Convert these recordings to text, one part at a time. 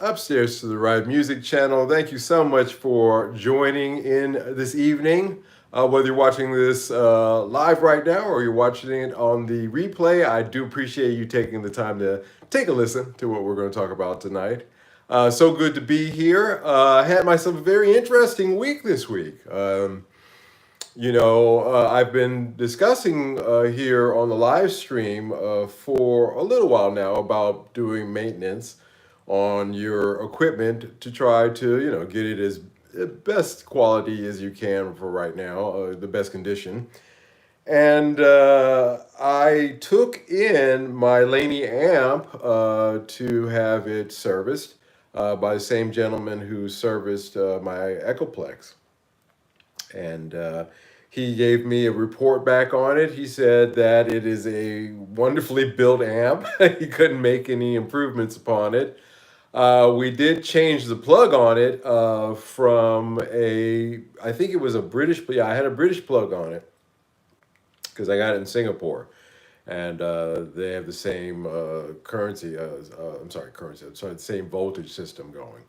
Upstairs to the Right Music channel. Thank you so much for joining in this evening. Whether you're watching this live right now or you're watching it on the replay, I do appreciate you taking the time to take a listen to what we're going to talk about tonight. So good to be here. I had myself a very interesting week this week. I've been discussing here on the live stream for a little while now about doing maintenance on your equipment to try to, get it as best quality as you can for right now, the best condition. And I took in my Laney amp to have it serviced by the same gentleman who serviced my Echoplex. And he gave me a report back on it. He said that it is a wonderfully built amp. He couldn't make any improvements upon it. We did change the plug on it from I think it was a British, yeah, I had a British plug on it because I got it in Singapore. And they have the same the same voltage system going.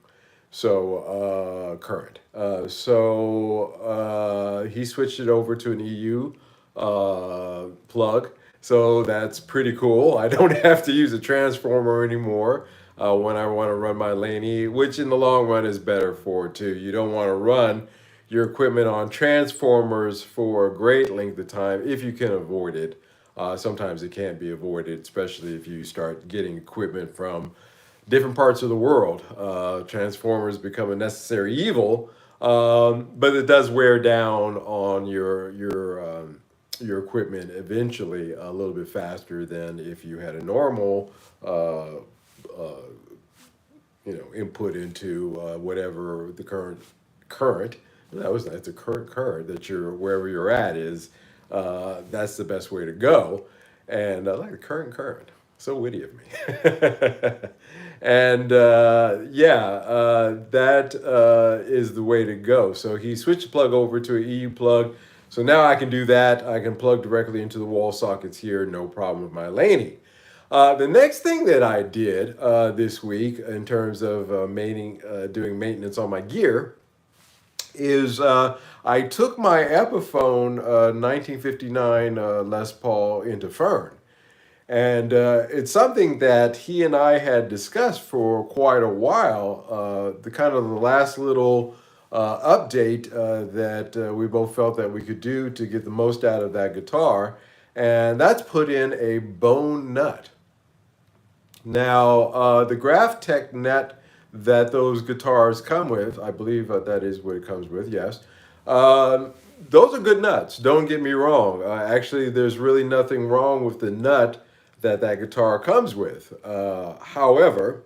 So current. He switched it over to an EU plug. So that's pretty cool. I don't have to use a transformer anymore when I want to run my Laney, which in the long run is better for it too. You don't want to run your equipment on transformers for a great length of time if you can avoid it. Sometimes it can't be avoided, especially if you start getting equipment from different parts of the world. Transformers become a necessary evil, but it does wear down on your equipment eventually a little bit faster than if you had a normal input into whatever the current. That's a current that you're wherever you're at is. That's the best way to go. And I like the current. So witty of me. And that is the way to go. So he switched the plug over to an EU plug. So now I can do that. I can plug directly into the wall sockets here, no problem with my Laney. The next thing that I did this week in terms of doing maintenance on my gear is I took my Epiphone 1959 Les Paul into Fern. And it's something that he and I had discussed for quite a while. The last little update that we both felt that we could do to get the most out of that guitar, and that's put in a bone nut. Now, the Graphtec nut that those guitars come with, I believe that is what it comes with, yes. Those are good nuts, don't get me wrong. Actually, there's really nothing wrong with the nut that guitar comes with. However,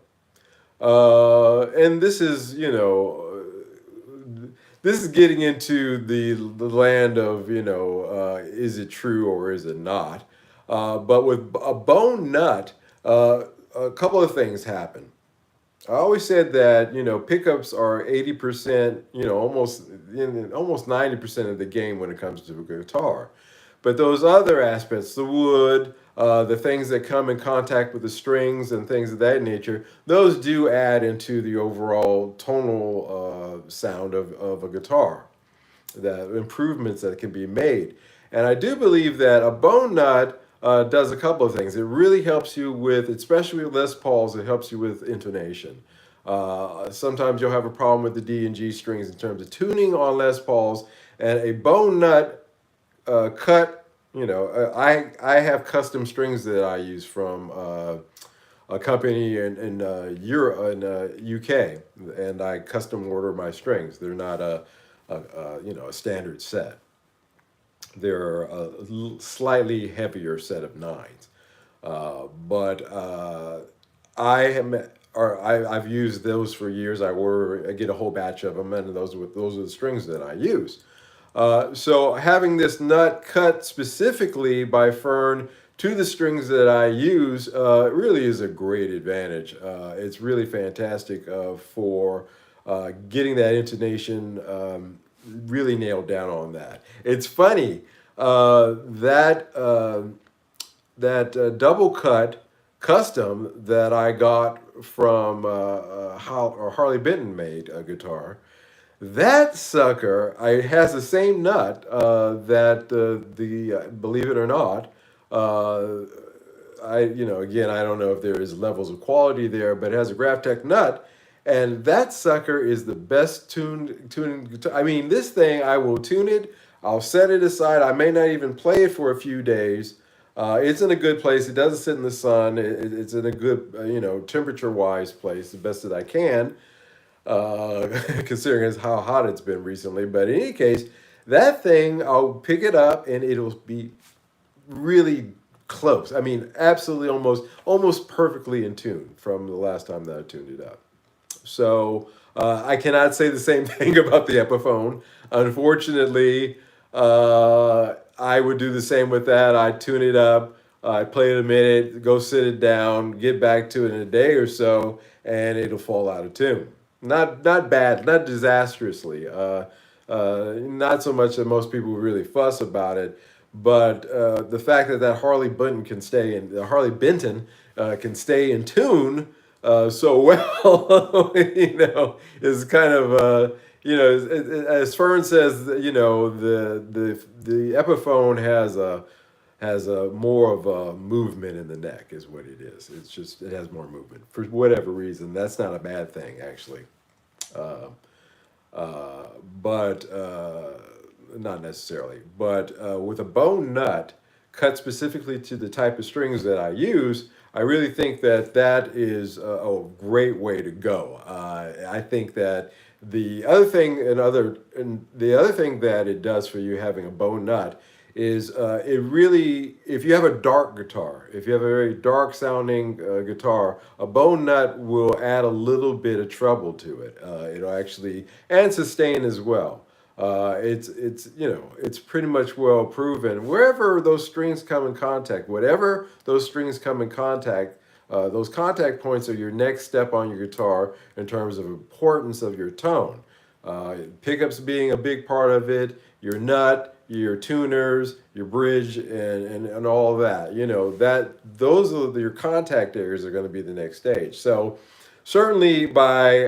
and this is, this is getting into the land of, is it true or is it not? But with a bone nut, a couple of things happen. I always said that, pickups are 80%, almost 90% of the game when it comes to a guitar. But those other aspects, the wood, the things that come in contact with the strings and things of that nature, those do add into the overall tonal sound of a guitar, the improvements that can be made. And I do believe that a bone nut does a couple of things. It really helps you with, especially with Les Pauls, it helps you with intonation. Sometimes you'll have a problem with the D and G strings in terms of tuning on Les Pauls, and a bone nut cut. I have custom strings that I use from a company in Europe, in UK, and I custom order my strings. They're not a standard set. They're a slightly heavier set of nines, but I've used those for years. I get a whole batch of them, and those are the strings that I use. So having this nut cut specifically by Fern to the strings that I use really is a great advantage. It's really fantastic for getting that intonation really nailed down on that. It's funny that double cut custom that I got from Harley Benton made a guitar. That sucker, it has the same nut that the believe it or not, uh, again, I don't know if there is levels of quality there, but it has a Graphtec nut, and that sucker is the best tuning. I mean, this thing, I will tune it. I'll set it aside. I may not even play it for a few days. It's in a good place. It doesn't sit in the sun. It's in a good, temperature wise place, the best that I can, uh, considering as how hot it's been recently. But in any case, that thing, I'll pick it up and it'll be really close. I mean, absolutely almost perfectly in tune from the last time that I tuned it up. So I cannot say the same thing about the Epiphone. Unfortunately, I would do the same with that. I tune it up, I play it a minute, go sit it down, get back to it in a day or so, and it'll fall out of tune. Not bad, not disastrously. Not so much that most people really fuss about it, but the fact that Harley Benton can stay in tune so well, is kind of as Fern says, the Epiphone has a more of a movement in the neck is what it is. It's just it has more movement for whatever reason. That's not a bad thing actually. Uh, uh, but Not necessarily. But with a bone nut cut specifically to the type of strings that I use, I really think that that is a great way to go. I think that the other thing that it does for you having a bone nut is it really, if you have a dark guitar, if you have a very dark sounding guitar, a bone nut will add a little bit of trouble to it. It'll actually, and sustain as well. It's pretty much well proven. Wherever those strings come in contact, whatever those strings come in contact, those contact points are your next step on your guitar in terms of importance of your tone. Pickups being a big part of it, your nut, your tuners, your bridge, and all of that. Those are your contact areas are going to be the next stage. So certainly by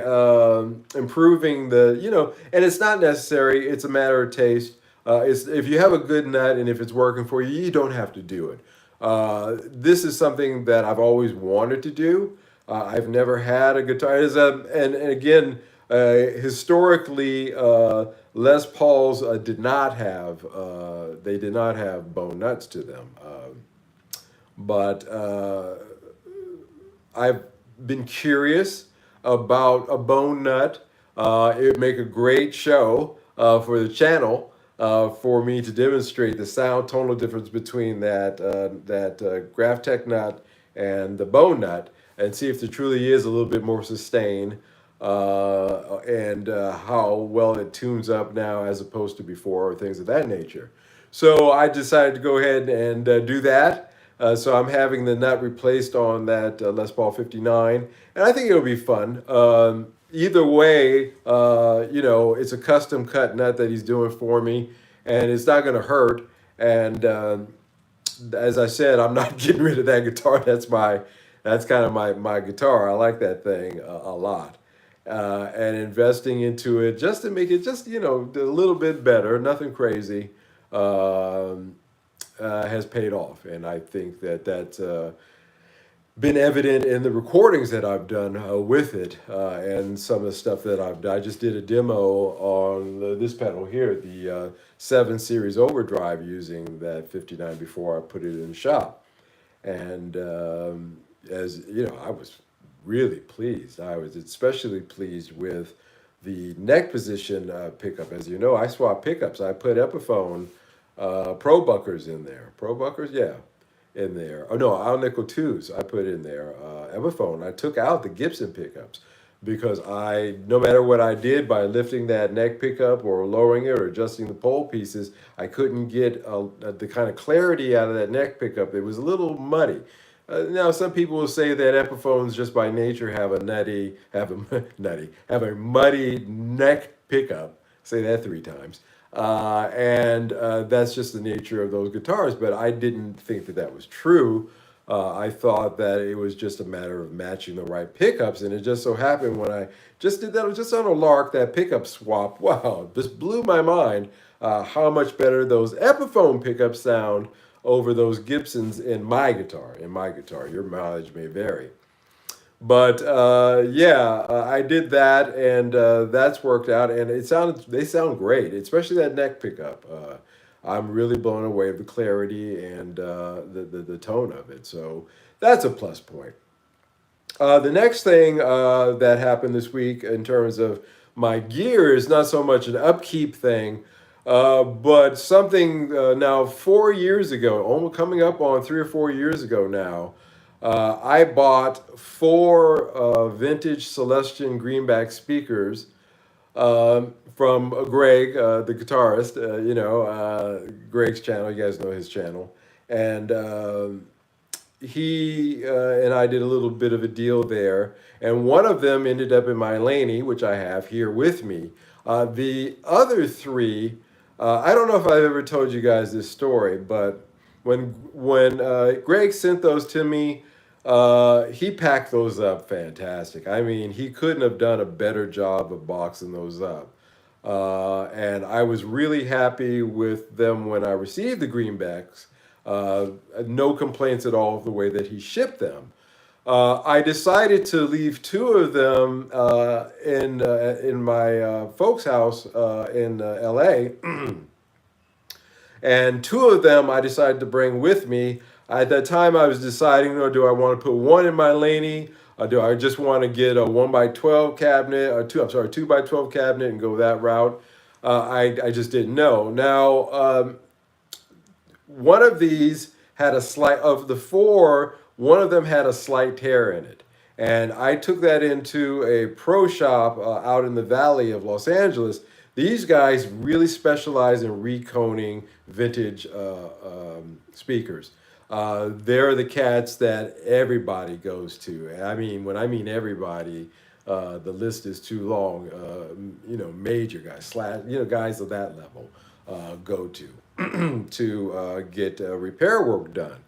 improving and it's not necessary. It's a matter of taste. If you have a good nut and if it's working for you, you don't have to do it. This is something that I've always wanted to do. I've never had a guitar. And again, historically, Les Pauls did not have bone nuts to them. But I've been curious about a bone nut. It would make a great show for the channel for me to demonstrate the sound tonal difference between that Graphtec nut and the bone nut, and see if there truly is a little bit more sustain and how well it tunes up now as opposed to before, or things of that nature. So I decided to go ahead and do that. So I'm having the nut replaced on that Les Paul 59, and I think it'll be fun. Either way, it's a custom cut nut that he's doing for me, and it's not going to hurt. And as I said, I'm not getting rid of that guitar. That's kind of my guitar. I like that thing a lot. And investing into it just to make it just a little bit better, nothing crazy, has paid off, and I think that that's been evident in the recordings that I've done with it, and some of the stuff that I've done. I just did a demo on this pedal here, the 7 Series Overdrive, using that 59 before I put it in the shop. And as you know, I was really pleased. I was especially pleased with the neck position pickup. As you know, I swap pickups. I put Epiphone Pro Buckers in there. Pro Buckers, yeah, in there. Oh no, Alnico 2s I put in there. Epiphone, I took out the Gibson pickups because no matter what I did by lifting that neck pickup or lowering it or adjusting the pole pieces, I couldn't get the kind of clarity out of that neck pickup. It was a little muddy. Now, some people will say that Epiphones just by nature have a muddy neck pickup. Say that 3 times. And that's just the nature of those guitars. But I didn't think that that was true. I thought that it was just a matter of matching the right pickups, and it just so happened when I just did that, it was just on a lark, that pickup swap. Wow, just blew my mind how much better those Epiphone pickups sound over those Gibsons in my guitar. In my guitar, your mileage may vary. But yeah, I did that, and that's worked out, and they sound great, especially that neck pickup. I'm really blown away with the clarity and the tone of it. So that's a plus point. The next thing that happened this week in terms of my gear is not so much an upkeep thing, but something now 4 years ago, almost coming up on 3 or 4 years ago now. I bought four vintage Celestion Greenback speakers from Greg, the guitarist. Greg's channel. You guys know his channel, and he and I did a little bit of a deal there, and one of them ended up in my Laney, which I have here with me. The other three, I don't know if I've ever told you guys this story, but when Greg sent those to me, he packed those up fantastic. I mean, he couldn't have done a better job of boxing those up. And I was really happy with them when I received the greenbacks. Uh, no complaints at all of the way that he shipped them. I decided to leave two of them in my folks' house in L.A. And two of them I decided to bring with me. At that time, I was deciding, do I want to put one in my Laney? Or do I just want to get a 1x12 cabinet, or two? I'm sorry, 2x12 cabinet, and go that route? I just didn't know. Now, one of these had a slight, of the four, one of them had a slight tear in it. And I took that into a pro shop out in the valley of Los Angeles. These guys really specialize in reconing vintage speakers. They're the cats that everybody goes to. I mean, when I mean everybody, the list is too long. Major guys, guys of that level go to get repair work done.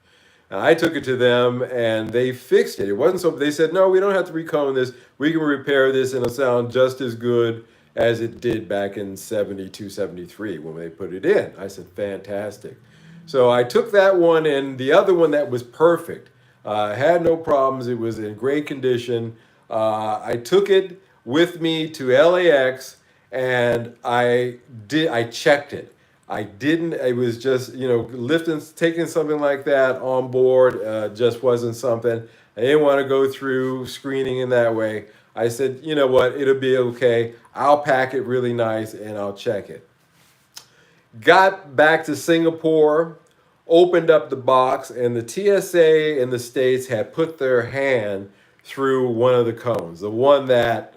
And I took it to them and they fixed it. It wasn't so, they said, no, we don't have to recone this. We can repair this and it'll sound just as good as it did back in 72, 73 when they put it in. I said, fantastic. So I took that one, and the other one that was perfect, had no problems. It was in great condition. I took it with me to LAX, and I checked it. I didn't. It was just lifting, taking something like that on board just wasn't something. I didn't want to go through screening in that way. I said, you know what, it'll be okay. I'll pack it really nice and I'll check it. Got back to Singapore, opened up the box, and the TSA in the States had put their hand through one of the cones, the one that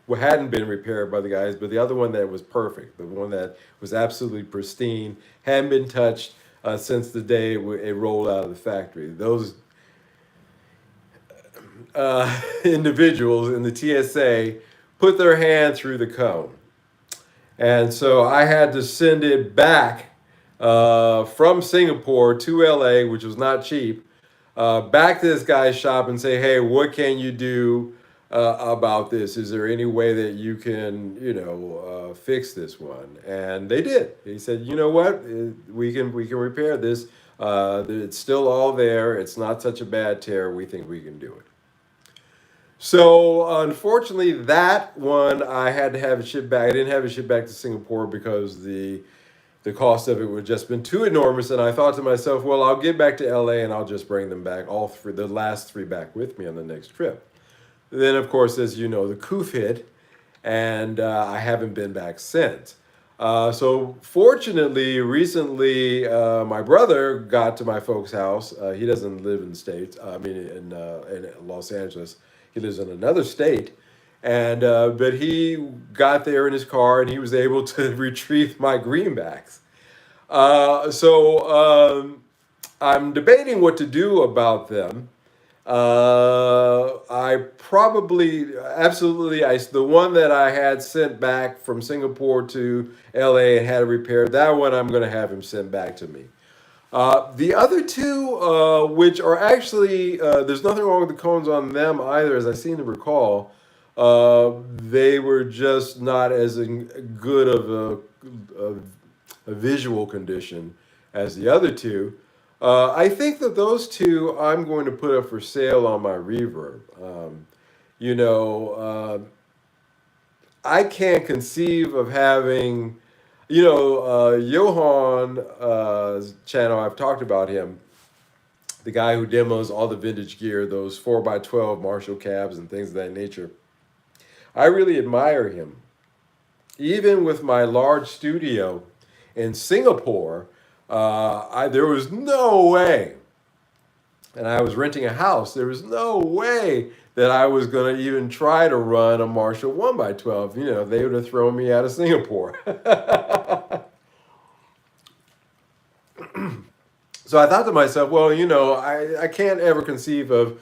hadn't been repaired by the guys, but the other one that was perfect, the one that was absolutely pristine, hadn't been touched since the day it rolled out of the factory. Those individuals in the TSA put their hand through the cone. And so I had to send it back from Singapore to LA, which was not cheap, back to this guy's shop and say, hey, what can you do about this? Is there any way that you can, fix this one? And they did. He said, you know what? We can repair this. It's still all there. It's not such a bad tear. We think we can do it. So unfortunately, that one I had to have it shipped back. I didn't have it shipped back to Singapore because the cost of it would just been too enormous. And I thought to myself, well, I'll get back to LA and I'll just bring them back, the last three back with me on the next trip. Then, of course, as you know, the coof hit, and I haven't been back since. So fortunately, recently, my brother got to my folks' house. He doesn't live in the States. I mean, in Los Angeles. He lives in another state. And but he got there in his car and he was able to retrieve my greenbacks. So I'm debating what to do about them. I probably, absolutely, the one that I had sent back from Singapore to LA and had it repaired, that one I'm going to have him send back to me. The other two, which are actually, there's nothing wrong with the cones on them either, as I seem to recall. They were just not as good a visual condition as the other two. I think that those two I'm going to put up for sale on my Reverb. You know, I can't conceive of having, Johan channel. I've talked about him, the guy who demos all the vintage gear, those 4x12 Marshall cabs and things of that nature. I really admire him. Even with my large studio in Singapore, there was no way, and I was renting a house, there was no way that I was going to even try to run a Marshall 1x12. They would have thrown me out of Singapore. So I thought to myself, well, I can't ever conceive of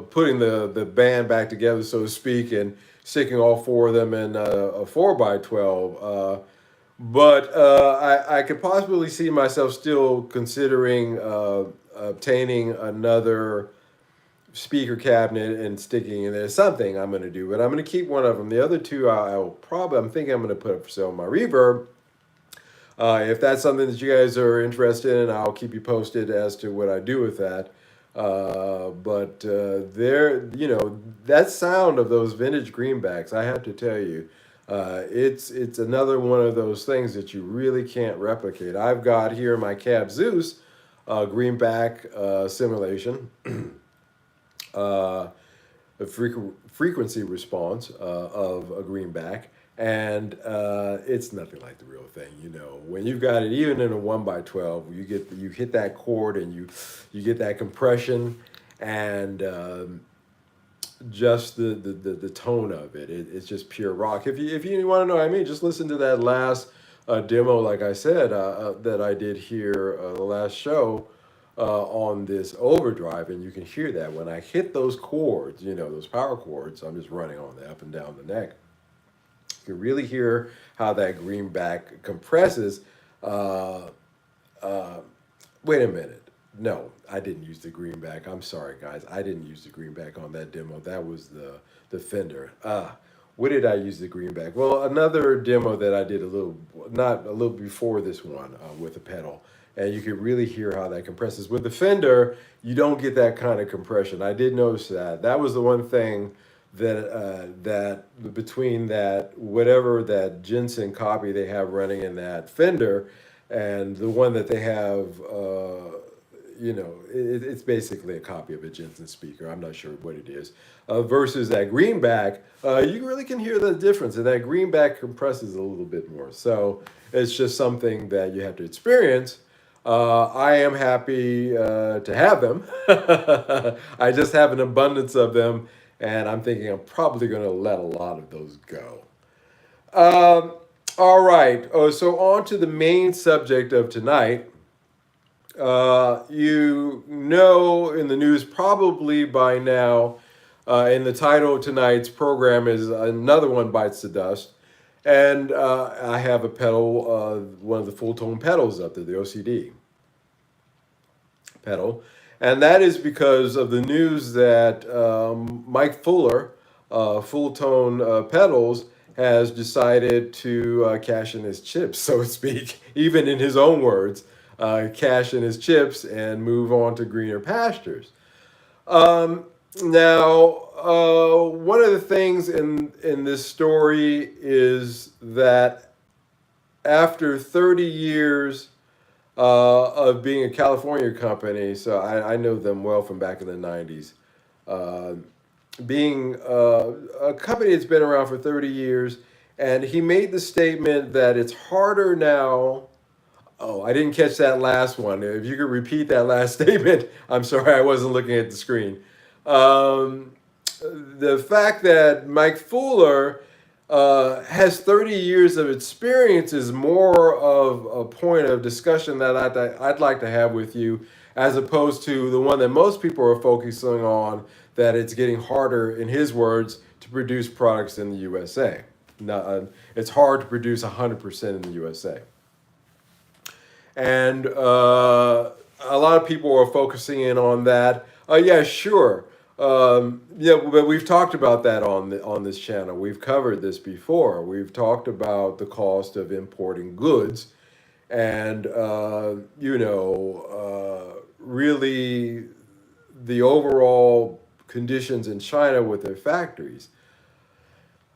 putting the band back together, so to speak, and sticking all four of them in a 4x12. But I could possibly see myself still considering obtaining another speaker cabinet and sticking in there. Something I'm going to do, but I'm going to keep one of them. The other two, I'm thinking I'm going to put up for sale my Reverb. If that's something that you guys are interested in, I'll keep you posted as to what I do with that. But that sound of those vintage greenbacks, I have to tell you, it's another one of those things that you really can't replicate. I've got here my Cab Zeus greenback simulation, a frequency response of a greenback. And it's nothing like the real thing. When you've got it, even in a 1x12, you hit that chord and you get that compression and just the tone of it. It's just pure rock. If you want to know what I mean, just listen to that last demo, like I said, that I did here, the last show on this overdrive, and you can hear that when I hit those chords, those power chords. I'm just running on the up and down the neck. You can really hear how that greenback compresses. Wait a minute. No, I didn't use the greenback. I'm sorry, guys. I didn't use the greenback on that demo. That was the Fender. What did I use the greenback? Well, another demo that I did not a little before this one with a pedal. And you can really hear how that compresses. With the Fender, you don't get that kind of compression. I did notice that. That was the one thing that between that whatever that Jensen copy they have running in that Fender and the one that they have, it's basically a copy of a Jensen speaker. I'm not sure what it is. Versus that greenback, you really can hear the difference, and that greenback compresses a little bit more. So it's just something that you have to experience. I am happy to have them. I just have an abundance of them. And I'm thinking I'm probably going to let a lot of those go. All right. So on to the main subject of tonight. In the news probably by now, in the title of tonight's program is Another One Bites the Dust. And I have a pedal, one of the full-tone pedals up there, the OCD pedal. And that is because of the news that Mike Fuller, Full Tone Pedals, has decided to cash in his chips, so to speak, even in his own words, cash in his chips and move on to greener pastures. Now, one of the things in this story is that after 30 years of being a California company, so I know them well from back in the 90s. Being a company that's been around for 30 years, and he made the statement that it's harder now. Oh, I didn't catch that last one. If you could repeat that last statement, I'm sorry, I wasn't looking at the screen. The fact that Mike Fuller has 30 years of experience is more of a point of discussion that I'd like to have with you, as opposed to the one that most people are focusing on, that it's getting harder, in his words, to produce products in the USA. Now, it's hard to produce 100% in the USA. And a lot of people are focusing in on that. Yeah, sure. Yeah, but we've talked about that on this channel. We've covered this before. We've talked about the cost of importing goods, and really the overall conditions in China with their factories.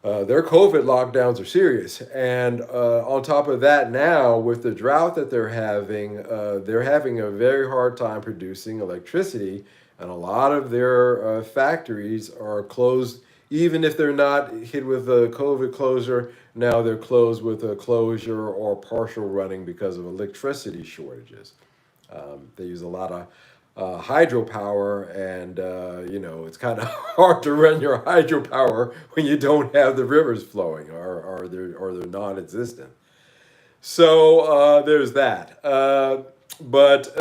Their COVID lockdowns are serious, and on top of that, now with the drought that they're having a very hard time producing electricity, and a lot of their factories are closed. Even if they're not hit with a COVID closure, now they're closed with a closure or partial running because of electricity shortages. They use a lot of hydropower, and it's kind of hard to run your hydropower when you don't have the rivers flowing, or they're non-existent. So there's that. But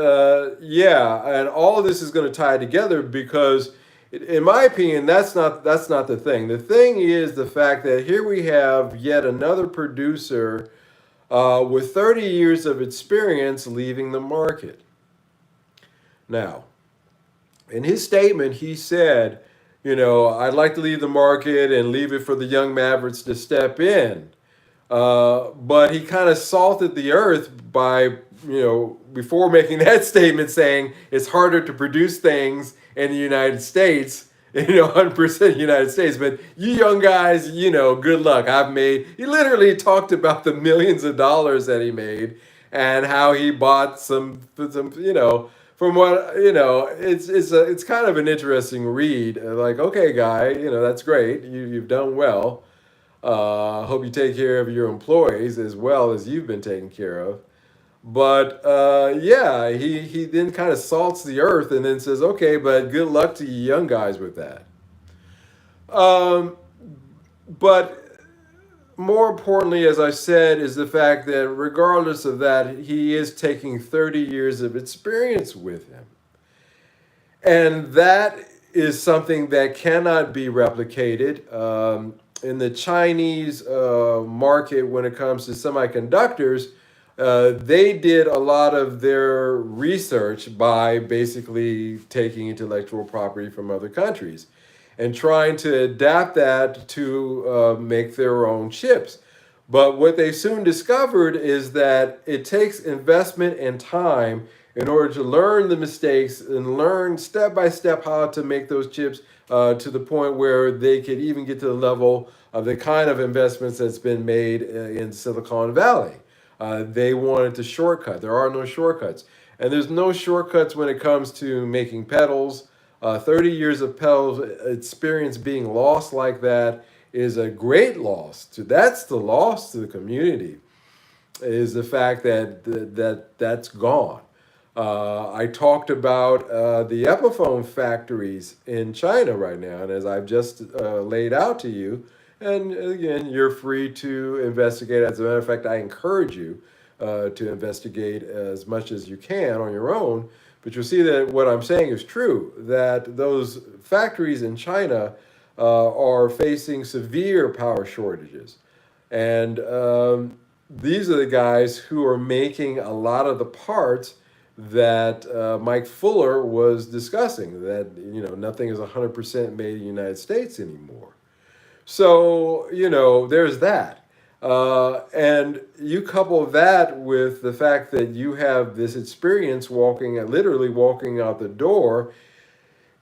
yeah, and all of this is going to tie together because, in my opinion, that's not the thing. The thing is the fact that here we have yet another producer with 30 years of experience leaving the market. Now, in his statement, he said, I'd like to leave the market and leave it for the young mavericks to step in. But he kind of salted the earth by, before making that statement, saying it's harder to produce things in the United States, 100% United States. But you young guys, good luck. He literally talked about the millions of dollars that he made and how he bought from what it's kind of an interesting read. Like, okay, guy, that's great. You've done well. Hope you take care of your employees as well as you've been taken care of. But yeah, he then kind of salts the earth and then says, okay, but good luck to you young guys with that. Um, but more importantly, as I said, is the fact that regardless of that, he is taking 30 years of experience with him. And that is something that cannot be replicated. In the Chinese market, when it comes to semiconductors, they did a lot of their research by basically taking intellectual property from other countries and trying to adapt that to make their own chips. But what they soon discovered is that it takes investment and time in order to learn the mistakes and learn step by step how to make those chips to the point where they could even get to the level of the kind of investments that's been made in Silicon Valley. They wanted to shortcut. There are no shortcuts. And there's no shortcuts when it comes to making pedals. 30 years of pedals experience being lost like that is a great loss. That's the loss to the community, is the fact that's gone. I talked about the Epiphone factories in China right now, and as I've just laid out to you, and again, you're free to investigate. As a matter of fact, I encourage you to investigate as much as you can on your own. But you'll see that what I'm saying is true, that those factories in China are facing severe power shortages. And these are the guys who are making a lot of the parts that Mike Fuller was discussing, that nothing is 100% made in the United States anymore. So, there's that. And you couple that with the fact that you have this experience literally walking out the door,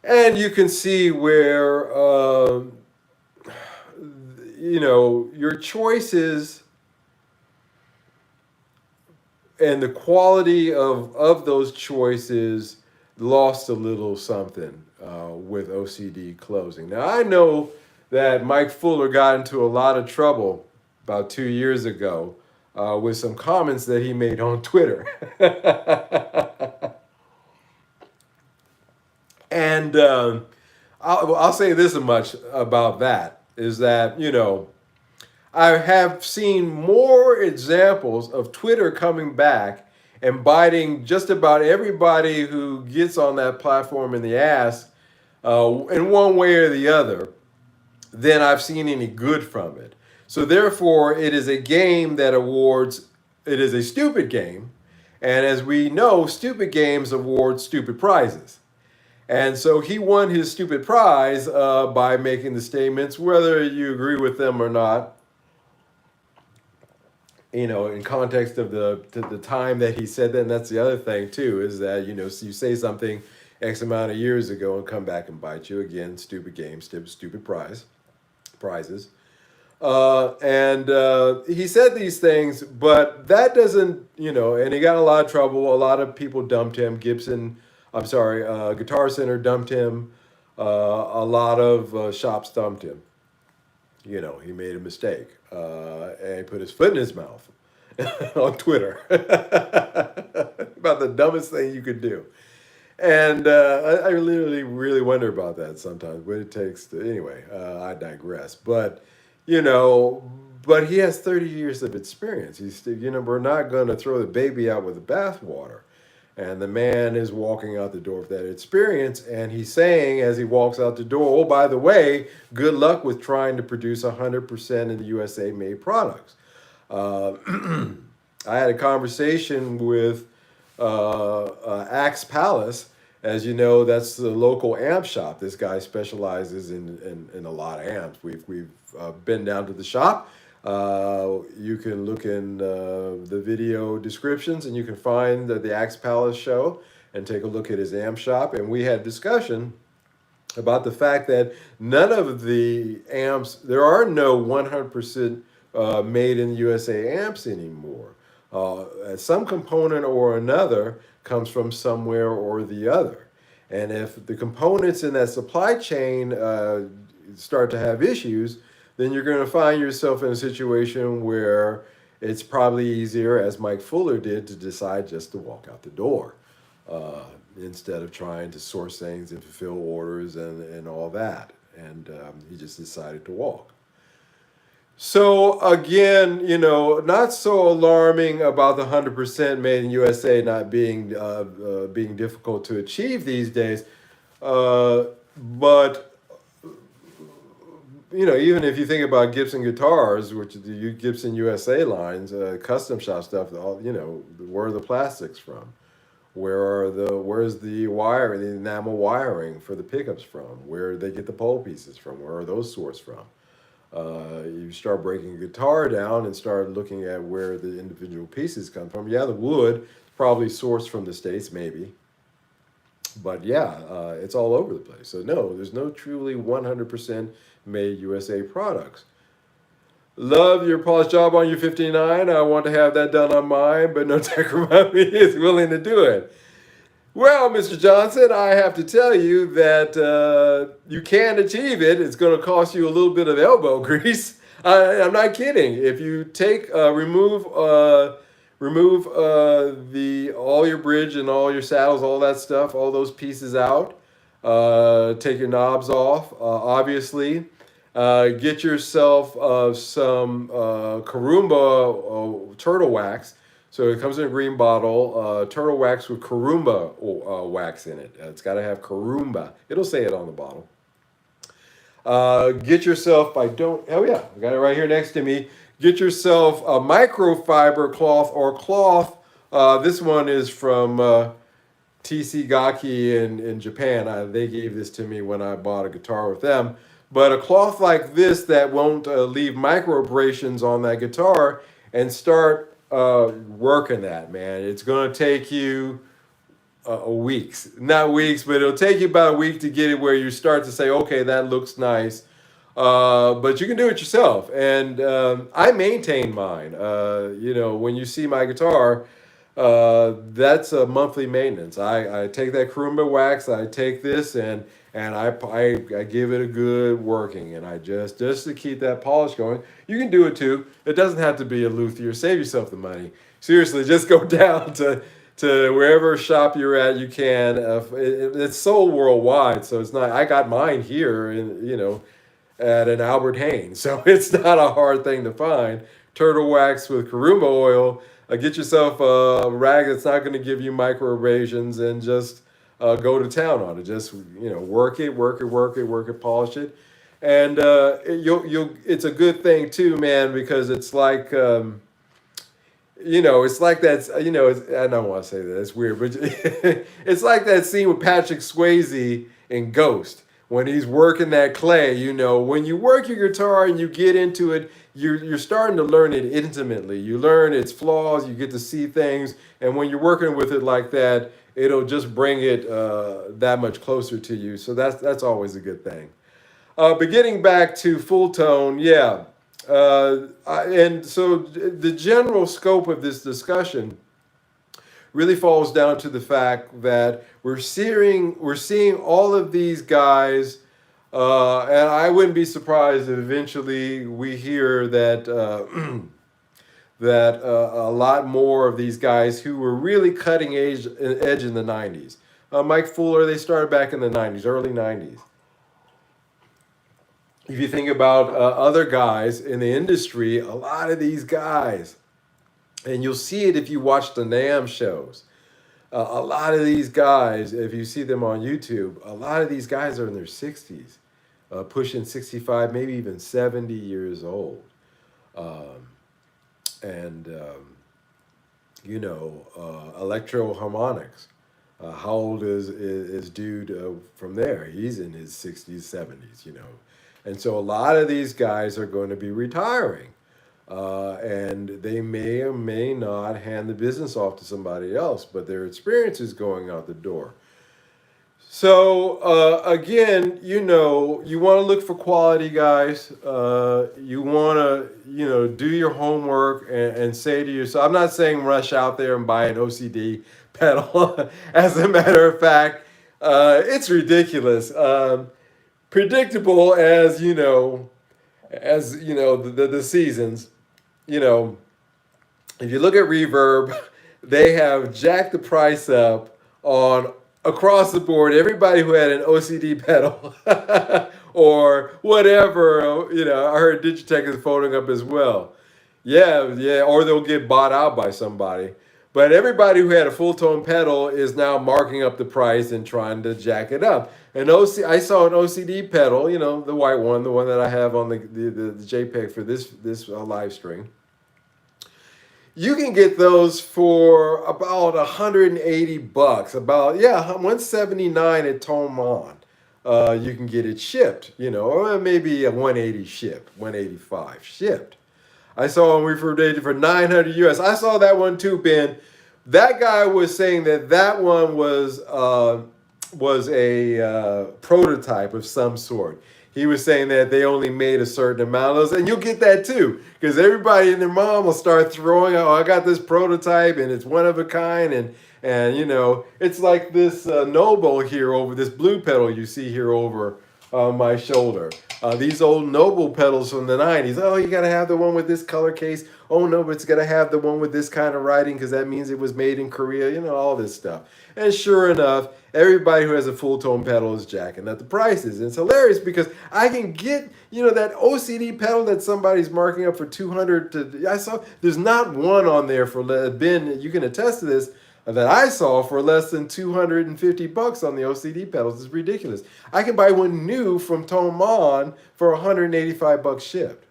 and you can see where, your choices and the quality of those choices lost a little something with OCD closing. Now, I know that Mike Fuller got into a lot of trouble about 2 years ago with some comments that he made on Twitter. And I'll say this much about that, is that, I have seen more examples of Twitter coming back and biting just about everybody who gets on that platform in the ass in one way or the other than I've seen any good from it. So therefore, it is a game that it is a stupid game, And as we know, stupid games award stupid prizes. And so he won his stupid prize by making the statements, whether you agree with them or not. In context of the time that he said that, and that's the other thing too, is that you say something X amount of years ago and come back and bite you again. Stupid games, stupid prizes. And he said these things, but that doesn't, and he got in a lot of trouble. A lot of people dumped him. Guitar Center dumped him. A lot of shops dumped him. He made a mistake and he put his foot in his mouth on Twitter about the dumbest thing you could do. And I literally really wonder about that sometimes, what it takes to, anyway, I digress. But, but he has 30 years of experience. We're not going to throw the baby out with the bathwater. And the man is walking out the door with that experience. And he's saying, as he walks out the door, oh, by the way, good luck with trying to produce 100% of the USA made products. I had a conversation with Axe Palace. As you know, that's the local amp shop. This guy specializes in a lot of amps. We've been down to the shop. You can look in the video descriptions and you can find the Axe Palace show and take a look at his amp shop. And we had discussion about the fact that none of the amps, there are no 100% made in the USA amps anymore. Some component or another comes from somewhere or the other. And if the components in that supply chain start to have issues, then you're going to find yourself in a situation where it's probably easier, as Mike Fuller did, to decide just to walk out the door instead of trying to source things and fulfill orders and all that. And he just decided to walk. So again, not so alarming about the 100% made in USA not being difficult to achieve these days, but even if you think about Gibson guitars, which are the Gibson USA lines, custom shop stuff, where are the plastics from? Where's the wire, the enamel wiring for the pickups from? Where do they get the pole pieces from? Where are those sourced from? You start breaking a guitar down and start looking at where the individual pieces come from. Yeah, the wood probably sourced from the States, maybe. But yeah, it's all over the place. So no, there's no truly 100% made USA products. Love your polished job on your 59. I want to have that done on mine, but no Tecumseh is willing to do it. Well, Mr. Johnson, I have to tell you that you can achieve it. It's going to cost you a little bit of elbow grease. I'm not kidding. If you remove all your bridge and all your saddles, all that stuff, all those pieces out, take your knobs off, obviously. Get yourself some Karumba turtle wax. So it comes in a green bottle, turtle wax with Karumba wax in it. It's got to have Karumba. It'll say it on the bottle. Get yourself, I got it right here next to me. Get yourself a microfiber cloth or cloth. This one is from TC Gaki in Japan. They gave this to me when I bought a guitar with them. But a cloth like this that won't leave micro abrasions on that guitar, and start working that, man. It's going to take you weeks. Not weeks, but it'll take you about a week to get it where you start to say, okay, that looks nice. But you can do it yourself. And I maintain mine. When you see my guitar, that's a monthly maintenance. I take that Karumba wax, I take this, and I give it a good working, and I just to keep that polish going. You can do it too. It doesn't have to be a luthier. Save yourself the money. Seriously, just go down to wherever shop you're at. You can. It's sold worldwide, so it's not. I got mine here, at an Albert Hain, so it's not a hard thing to find. Turtle wax with Karumba oil. Get yourself a rag that's not going to give you micro abrasions, and just go to town on it. Just work it, polish it, and you'll. It's a good thing too, man, because it's like it's like that. I don't want to say that. It's weird, but it's like that scene with Patrick Swayze in Ghost when he's working that clay. When you work your guitar and you get into it, you're starting to learn it intimately. You learn its flaws. You get to see things, and when you're working with it like that, it'll just bring it that much closer to you. So that's always a good thing. But getting back to Full Tone, yeah. And so the general scope of this discussion really falls down to the fact that we're seeing all of these guys, and I wouldn't be surprised if eventually we hear that that a lot more of these guys who were really cutting edge in the '90s. Mike Fuller, they started back in the '90s, early '90s. If you think about other guys in the industry, a lot of these guys, and you'll see it if you watch the NAMM shows. A lot of these guys, if you see them on YouTube, a lot of these guys are in their 60s, pushing 65, maybe even 70 years old. Um, and Electro Harmonics. How old is dude from there? He's in his 60s, 70s, And so a lot of these guys are going to be retiring. And they may or may not hand the business off to somebody else, but their experience is going out the door. So again, you want to look for quality, guys. You want to, do your homework and say to yourself, I'm not saying rush out there and buy an OCD pedal. As a matter of fact, it's ridiculous. Predictable as the seasons. You know, if you look at Reverb, they have jacked the price up on across the board. Everybody who had an OCD pedal or whatever, I heard Digitech is folding up as well. Yeah, yeah, or they'll get bought out by somebody. But everybody who had a full tone pedal is now marking up the price and trying to jack it up. I saw an OCD pedal, the white one, the one that I have on the JPEG for this live stream. You can get those for about $180, about 179 at Tomon. You can get it shipped, or maybe a 180 shipped, 185 shipped. I saw one refurbished for 900 US. I saw that one too, Ben. That guy was saying that one was a prototype of some sort. He was saying that they only made a certain amount of those, and you'll get that too, because everybody and their mom will start throwing out, "Oh, I got this prototype, and it's one of a kind," and it's like this Noble here over this blue pedal you see here over my shoulder. These old Noble pedals from the '90s. Oh, you gotta have the one with this color case. Oh no, but it's gotta have the one with this kind of writing because that means it was made in Korea. All this stuff. And sure enough, everybody who has a full tone pedal is jacking up the prices. And it's hilarious because I can get, that OCD pedal that somebody's marking up for 200 I saw there's not one on there for Ben, you can attest to this, that I saw for less than $250 on the OCD pedals. It's ridiculous. I can buy one new from Tomon for $185 shipped.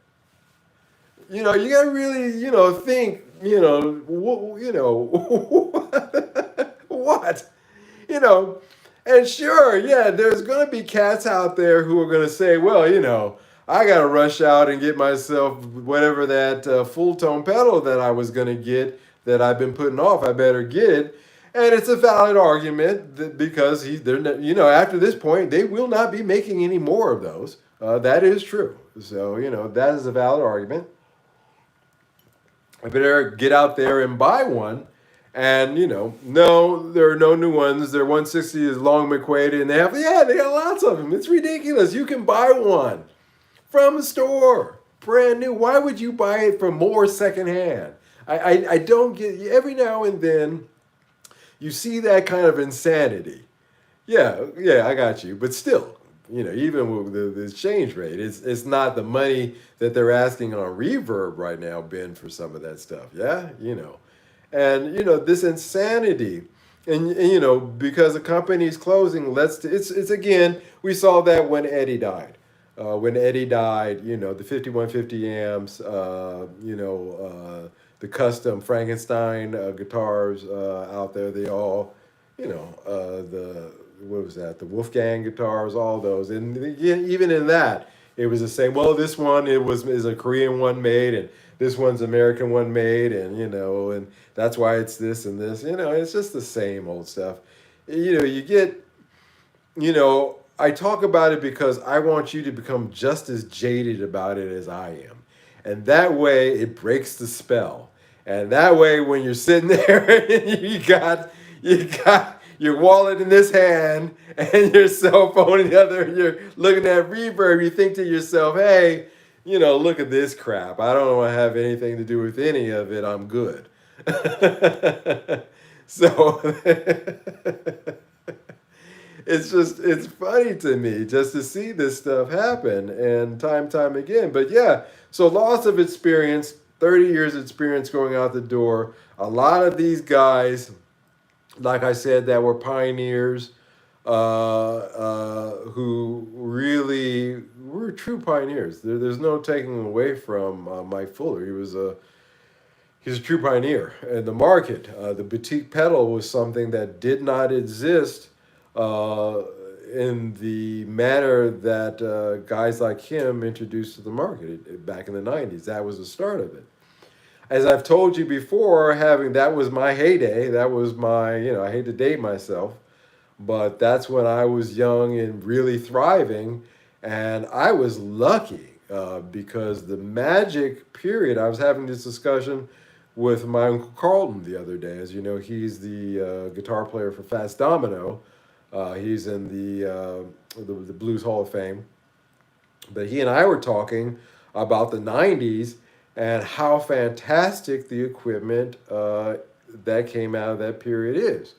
You gotta really, think, what? And sure, yeah, there's going to be cats out there who are going to say, well, I got to rush out and get myself whatever that full tone pedal that I was going to get that I've been putting off. I better get it. And it's a valid argument because after this point, they will not be making any more of those. That is true. So, that is a valid argument. I better get out there and buy one. And, no, there are no new ones. Their 160 is long McQuaid, and they got lots of them. It's ridiculous. You can buy one from a store, brand new. Why would you buy it for more secondhand? I don't get, every now and then you see that kind of insanity. Yeah, I got you. But still, even with the exchange rate, it's not the money that they're asking on Reverb right now, Ben, for some of that stuff. Yeah, And this insanity, and because the company's closing, it's again, we saw that when Eddie died. When Eddie died, the 5150 amps, the the custom Frankenstein guitars out there. They all, the what was that? The Wolfgang guitars, all those, and even in that, it was the same. Well, this one is a Korean one made, and this one's American one made, and and that's why it's this and this. It's just the same old stuff. You get, I talk about it because I want you to become just as jaded about it as I am. And that way it breaks the spell. And that way when you're sitting there and you got your wallet in this hand and your cell phone in the other, and you're looking at Reverb, you think to yourself, hey, look at this crap. I don't want to have anything to do with any of it. I'm good. So it's funny to me just to see this stuff happen and time again. But yeah, so loss of experience, 30 years experience going out the door. A lot of these guys, like I said, that were pioneers, who really were true pioneers. There's no taking away from Mike Fuller. He's a true pioneer in the market. The boutique pedal was something that did not exist uh, in the manner that guys like him introduced to the market back in the 90s. That was the start of it. As I've told you before, having that was my heyday. That was my, I hate to date myself, but that's when I was young and really thriving. And I was lucky because the magic period, I was having this discussion with my Uncle Carlton the other day. As you know, he's the guitar player for Fats Domino. He's in the Blues Hall of Fame. But he and I were talking about the 90s and how fantastic the equipment that came out of that period is.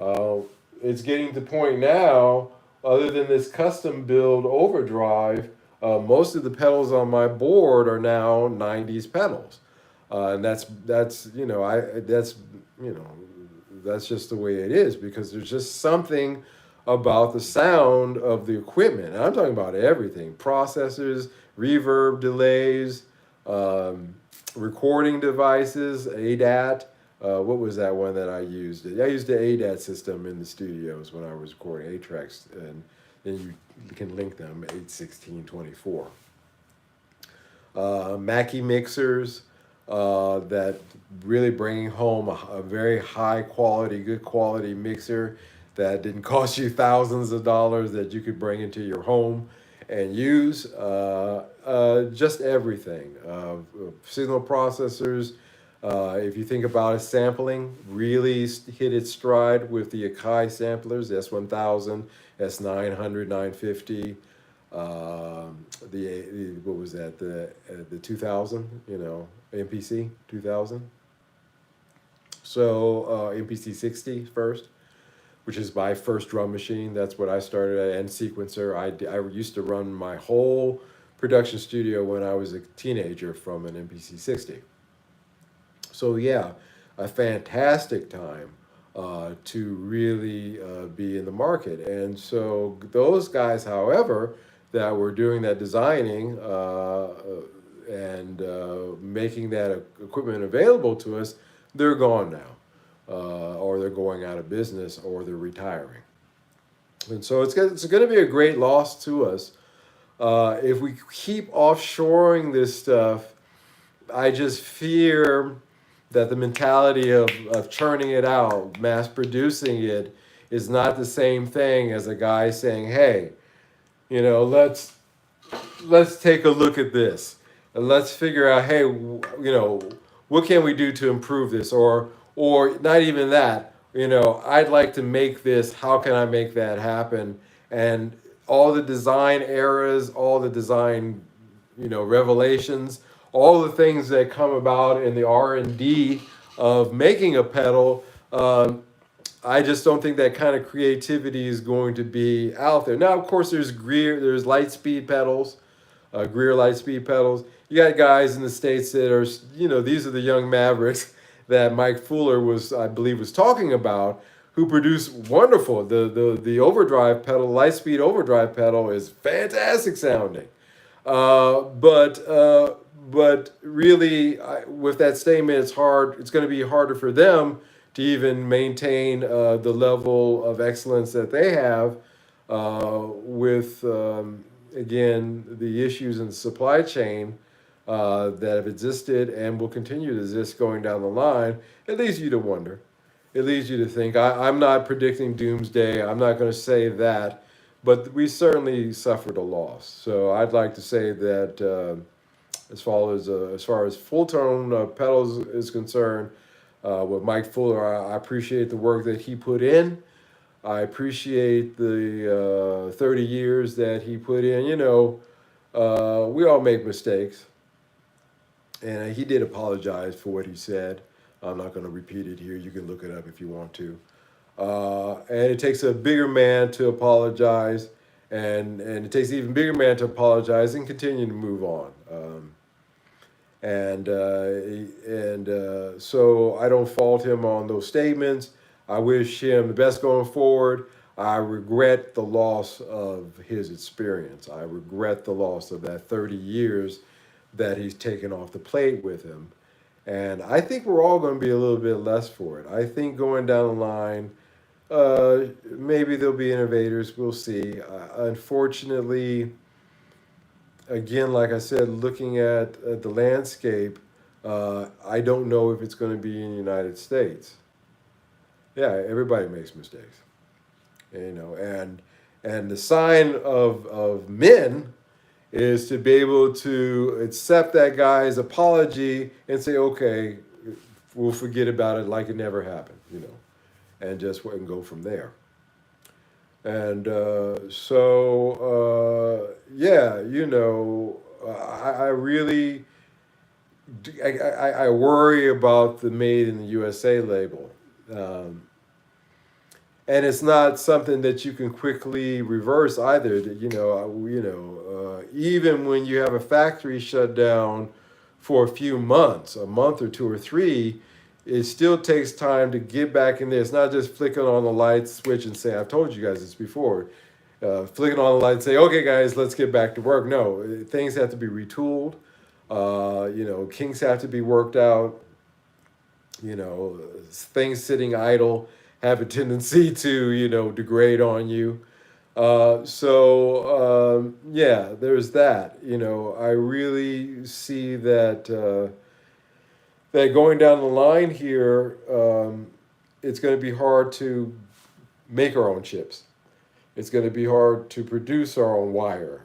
Uh, it's getting to the point now, other than this custom build overdrive, most of the pedals on my board are now 90s pedals. And that's you know that's just the way it is because there's just something about the sound of the equipment. And I'm talking about everything: processors, reverb, delays, um, recording devices, ADAT. What was that one that I used? I used the ADAT system in the studios when I was recording A-tracks, and then you can link them 81624. Mackie mixers that really bringing home a very high quality, good quality mixer that didn't cost you thousands of dollars that you could bring into your home and use. Just everything. Signal processors. If you think about it, sampling really hit its stride with the Akai samplers, S1000, S900, 950. What was that? The 2000, MPC 2000. So MPC 60 first, which is my first drum machine. That's what I started at, and sequencer. I used to run my whole production studio when I was a teenager from an MPC 60. So yeah, a fantastic time to really be in the market. And so those guys, however, that were doing that designing and making that equipment available to us, they're gone now, or they're going out of business, or they're retiring. And so it's going to be a great loss to us if we keep offshoring this stuff. I just fear that the mentality of churning it out, mass producing it, is not the same thing as a guy saying, "Hey, let's take a look at this and let's figure out, hey, what can we do to improve this, or not even that, I'd like to make this. How can I make that happen?" And all the design errors, all the design, revelations, all the things that come about in the R&D of making a pedal. I just don't think that kind of creativity is going to be out there. Now, of course, there's Lightspeed pedals, Greer Lightspeed pedals. You got guys in the States that are, these are the young mavericks that Mike Fuller I believe, was talking about, who produce wonderful. The overdrive pedal, Lightspeed overdrive pedal, is fantastic sounding. But but really, with that statement, it's hard. It's going to be harder for them to even maintain the level of excellence that they have with, again, the issues in the supply chain that have existed and will continue to exist going down the line. It leads you to wonder. It leads you to think. I'm not predicting doomsday. I'm not going to say that, but we certainly suffered a loss. So I'd like to say that as far as Full Tone Pedals is concerned, with Mike Fuller, I appreciate the work that he put in. I appreciate the 30 years that he put in. We all make mistakes, and he did apologize for what he said. I'm not going to repeat it here. You can look it up if you want to. And it takes a bigger man to apologize, and it takes an even bigger man to apologize and continue to move on. So I don't fault him on those statements. I wish him the best going forward. I regret the loss of his experience. I regret the loss of that 30 years that he's taken off the plate with him. And I think we're all going to be a little bit less for it. I think going down the line, maybe there'll be innovators. We'll see. Unfortunately, again, like I said, looking at the landscape, I don't know if it's going to be in the United States. Yeah, everybody makes mistakes, and the sign of men is to be able to accept that guy's apology and say, okay, we'll forget about it like it never happened, and just and go from there. And yeah, I really, I worry about the Made in the USA label. Um, and it's not something that you can quickly reverse either. Even when you have a factory shut down for a few months, a month or two or three, it still takes time to get back in there. It's not just flicking on the light switch and say, I've told you guys this before. Flicking on the light and say, okay, guys, let's get back to work. No, things have to be retooled. Kinks have to be worked out. Things sitting idle have a tendency to, degrade on you. Yeah, there's that. I really see that going down the line here, it's going to be hard to make our own chips. It's going to be hard to produce our own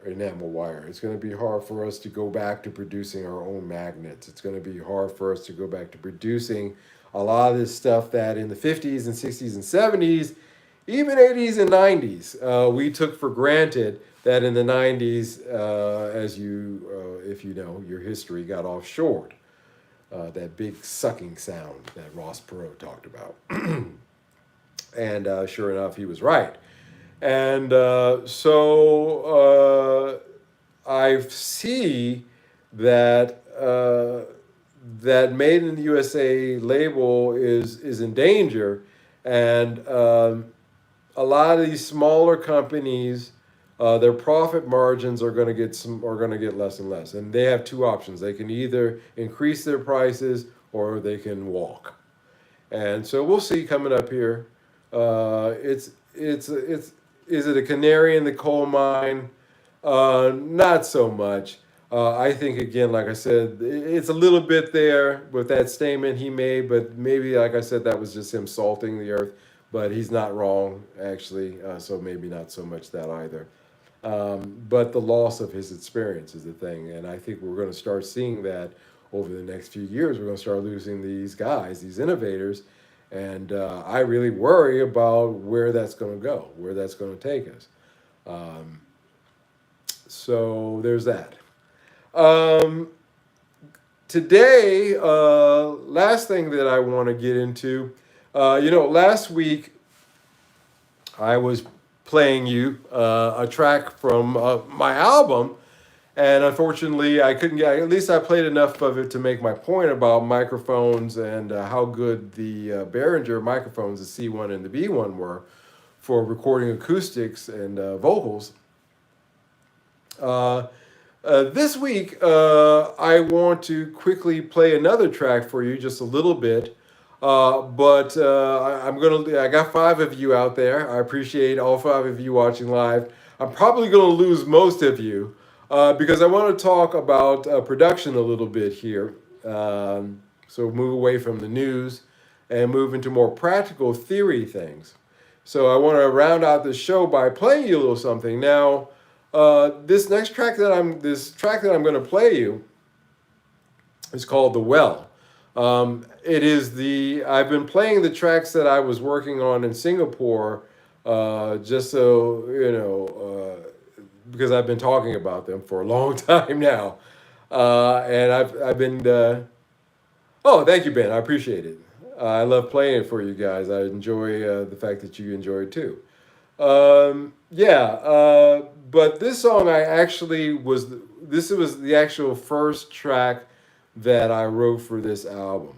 enamel wire. It's going to be hard for us to go back to producing our own magnets. It's going to be hard for us to go back to producing a lot of this stuff that in the 50s and 60s and 70s, even 80s and 90s, we took for granted that in the 90s, if you know your history, got offshored. That big sucking sound that Ross Perot talked about. And sure enough, he was right. And I see that that Made in the USA label is in danger, and a lot of these smaller companies, their profit margins are going to get less and less, and they have two options. They can either increase their prices or they can walk. And so we'll see coming up here. It's is it a canary in the coal mine? Not so much. I think, again, like I said, it's a little bit there with that statement he made, but maybe, like I said, that was just him salting the earth. But he's not wrong, actually, so maybe not so much that either. But the loss of his experience is the thing, and I think we're going to start seeing that over the next few years. We're going to start losing these guys, these innovators, and I really worry about where that's going to go, where that's going to take us. So there's that. Today, last thing that I want to get into, last week I was playing you a track from my album, and unfortunately I couldn't get, at least I played enough of it to make my point about microphones and how good the Behringer microphones, the C1 and the B1 were for recording acoustics and vocals. This week, I want to quickly play another track for you, just a little bit. But I'm gonna. I got five of you out there. I appreciate all five of you watching live. I'm probably gonna lose most of you because I want to talk about production a little bit here. So move away from the news and move into more practical theory things. So I want to round out the show by playing you a little something. Now, this track that I'm going to play you is called "The Well." It is the I've been playing the tracks that I was working on in Singapore, just so you know, because I've been talking about them for a long time now, and I've been. Oh, thank you, Ben. I appreciate it. I love playing it for you guys. I enjoy the fact that you enjoy it too. Yeah, but this song I actually was. This was the actual first track that I wrote for this album.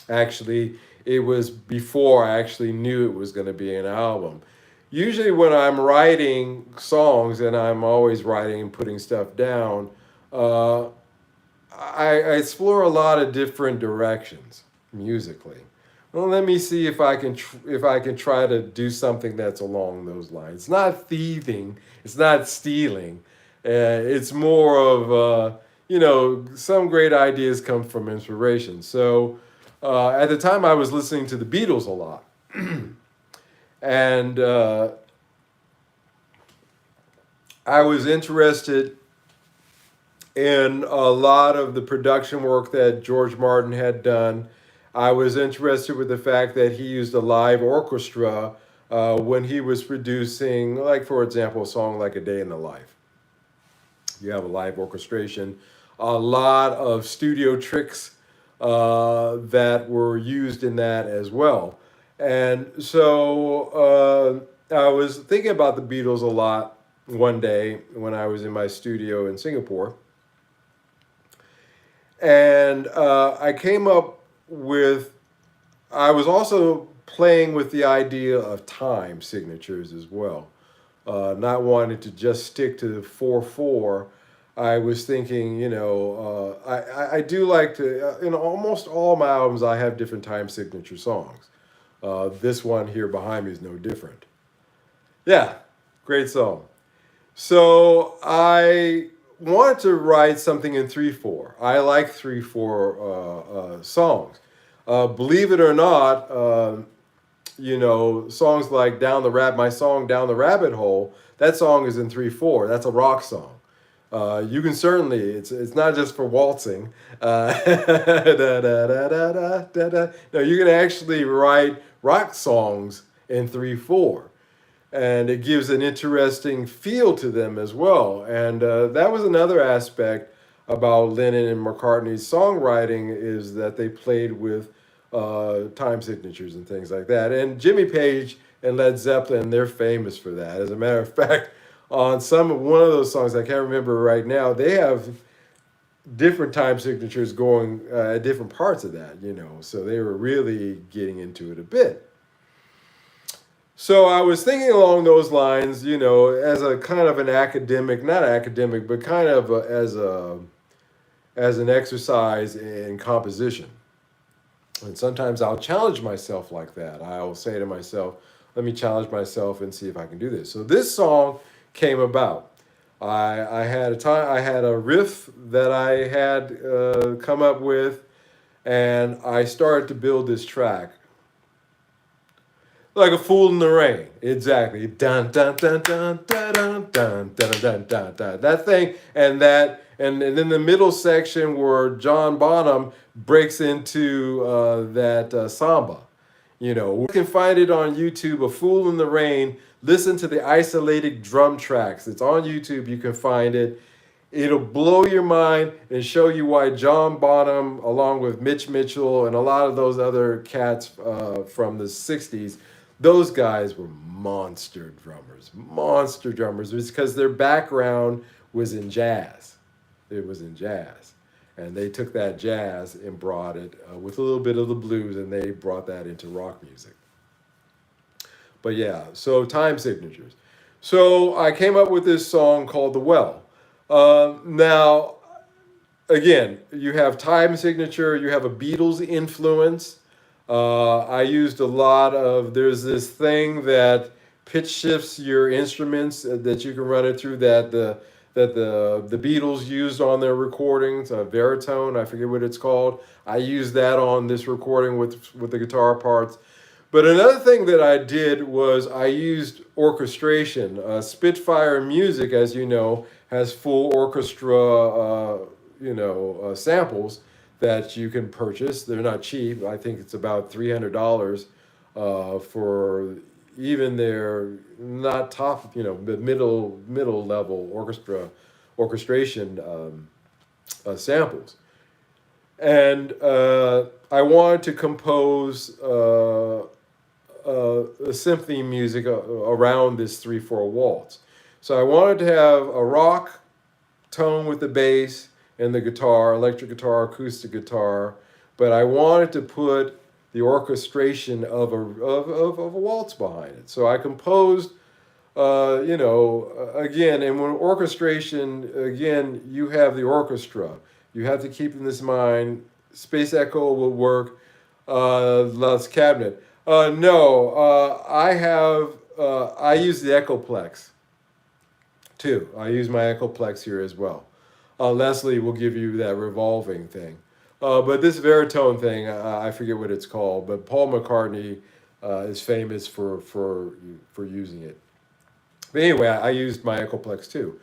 Actually, it was before I actually knew it was going to be an album. Usually, when I'm writing songs, and I'm always writing and putting stuff down, uh, I explore a lot of different directions musically. Well, let me see if if I can try to do something that's along those lines. It's not thieving. It's not stealing. It's more of some great ideas come from inspiration. So at the time, I was listening to the Beatles a lot, and I was interested in a lot of the production work that George Martin had done. I was interested with the fact that he used a live orchestra when he was producing, like, for example, a song like A Day in the Life. You have a live orchestration, a lot of studio tricks that were used in that as well. And so I was thinking about the Beatles a lot one day when I was in my studio in Singapore. And I came up with, I was also playing with the idea of time signatures as well. Not wanting to just stick to the 4/4. I was thinking, I do like to, in almost all my albums, I have different time signature songs. This one here behind me is no different. Yeah, great song. So I wanted to write something in 3/4. I like 3/4 songs. Believe it or not, songs like my song "Down the Rabbit Hole," that song is in 3/4. That's a rock song. You can certainly, it's not just for waltzing. Da, da, da, da, da, da, da. No, you can actually write rock songs in 3/4, and it gives an interesting feel to them as well. And that was another aspect about Lennon and McCartney's songwriting, is that they played with time signatures and things like that. And Jimmy Page and Led Zeppelin, they're famous for that. As a matter of fact, on one of those songs, I can't remember right now, they have different time signatures going at different parts of that, So they were really getting into it a bit. So I was thinking along those lines, as a kind of an academic, not academic, but kind of as an exercise in composition. And sometimes I'll challenge myself like that. I'll say to myself, let me challenge myself and see if I can do this. So this song came about. I had a riff that I had come up with, and I started to build this track. Like a fool in the rain. Exactly. Dun dun dun dun dun dun dun dun dun dun dun. That thing and then the middle section where John Bonham breaks into that samba. We can find it on YouTube, A Fool in the Rain. Listen to the isolated drum tracks. It's on YouTube. You can find it. It'll blow your mind and show you why John Bonham, along with Mitch Mitchell and a lot of those other cats from the 60s, those guys were monster drummers. Monster drummers. It's because their background was in jazz. It was in jazz. And they took that jazz and brought it with a little bit of the blues, and they brought that into rock music. But yeah, so time signatures. So I came up with this song called "The Well." Now, again, you have time signature, you have a Beatles influence. I used a lot of, there's this thing that pitch shifts your instruments that you can run it through that the Beatles used on their recordings, Veritone, I forget what it's called. I used that on this recording with the guitar parts. But another thing that I did was I used orchestration. Spitfire Music, as you know, has full orchestra, samples that you can purchase. They're not cheap. I think it's about $300 for even their not top, but middle level orchestration samples. And I wanted to compose symphony music around this 3/4 waltz. So I wanted to have a rock tone with the bass and the guitar, electric guitar, acoustic guitar, but I wanted to put the orchestration of a waltz behind it. So I composed, again, and when orchestration, again, you have the orchestra. You have to keep in this mind, Space Echo will work, Les Cabinet. No, I use the Echoplex too. I use my Echoplex here as well. Leslie will give you that revolving thing. But this Veritone thing, I forget what it's called, but Paul McCartney is famous for using it. But anyway, I used my Echoplex too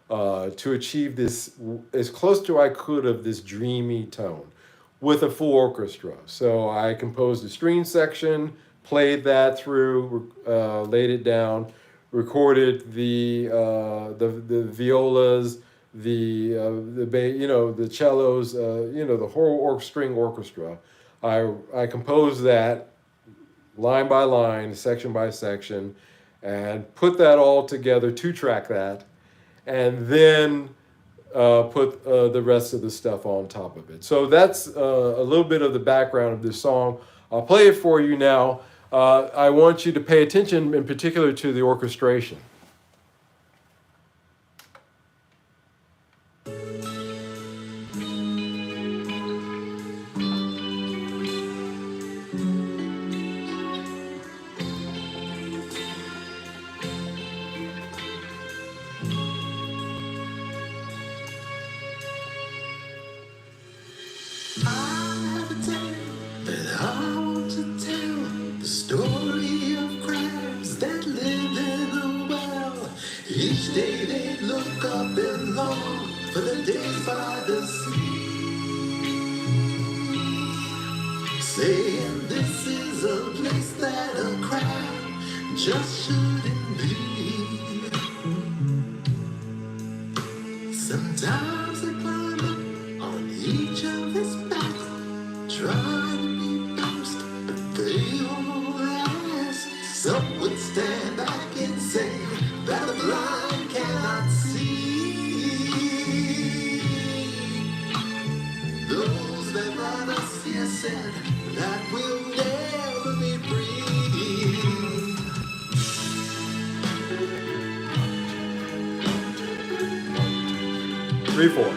to achieve this as close to I could of this dreamy tone with a full orchestra. So I composed a string section, played that through, laid it down, recorded the violas, the cellos, the whole string orchestra. I composed that line by line, section by section, and put that all together, 2-track that, and then put the rest of the stuff on top of it. So that's a little bit of the background of this song. I'll play it for you now. I want you to pay attention in particular to the orchestration. Each day they look up and long for the days by the sea, saying this is a place that a crowd just shouldn't be. Sometimes they climb up on each of his backs, trying to be first, but they won't last. Some would stand back and say that the blind cannot see. Those that rather see us said that we'll never be free. 3/4.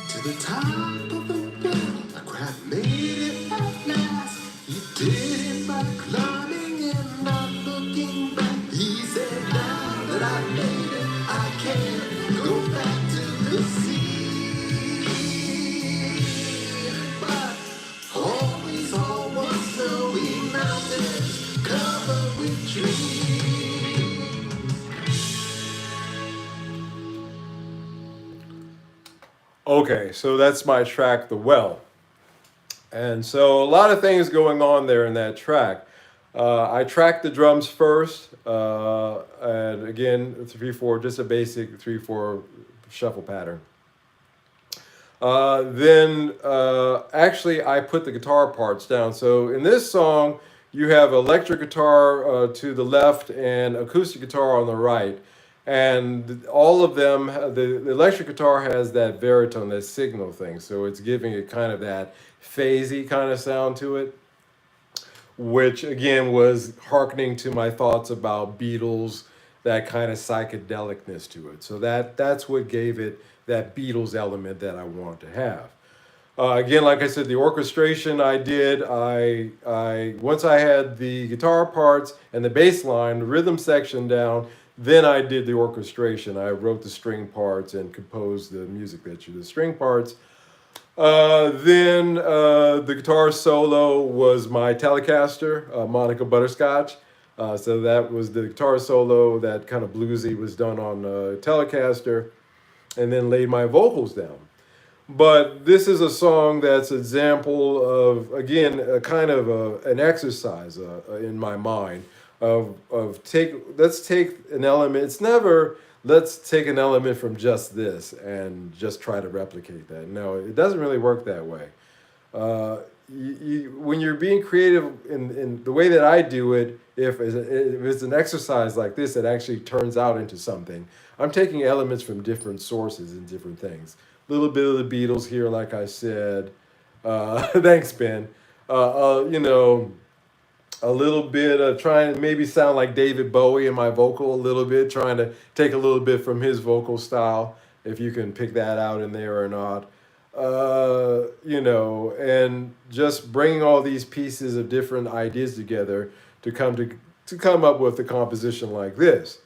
To the top of the world, a crab made it at last. He did it by climbing and not looking back. He said, now that I made it, I can go back to the sea. But always all was snowy mountains covered with trees. Okay, so that's my track, The Well. And so a lot of things going on there in that track. I tracked the drums first, and again, 3/4, just a basic 3/4 shuffle pattern. Then actually, I put the guitar parts down. So in this song, you have electric guitar to the left and acoustic guitar on the right. And all of them, the electric guitar has that baritone, that signal thing. So it's giving it kind of that phasey kind of sound to it, which again was hearkening to my thoughts about Beatles, that kind of psychedelicness to it. So that's what gave it that Beatles element that I want to have. Again, like I said, the orchestration I did, I once I had the guitar parts and the bass line, the rhythm section down, then I did the orchestration. I wrote the string parts and composed the music that you the string parts. Then the guitar solo was my Telecaster, Monica Butterscotch. So that was the guitar solo, that kind of bluesy, was done on Telecaster, and then laid my vocals down. But this is a song that's an example of, again, a kind of an exercise in my mind of let's take an element. It's never let's take an element from just this and just try to replicate that. No, it doesn't really work that way. When you're being creative in the way that I do it, if it's an exercise like this that actually turns out into something, I'm taking elements from different sources and different things. A little bit of the Beatles here, like I said. Thanks, Ben. You know, a little bit of trying to maybe sound like David Bowie in my vocal a little bit, trying to take a little bit from his vocal style, if you can pick that out in there or not. You know, and just bringing all these pieces of different ideas together to come up with a composition like this.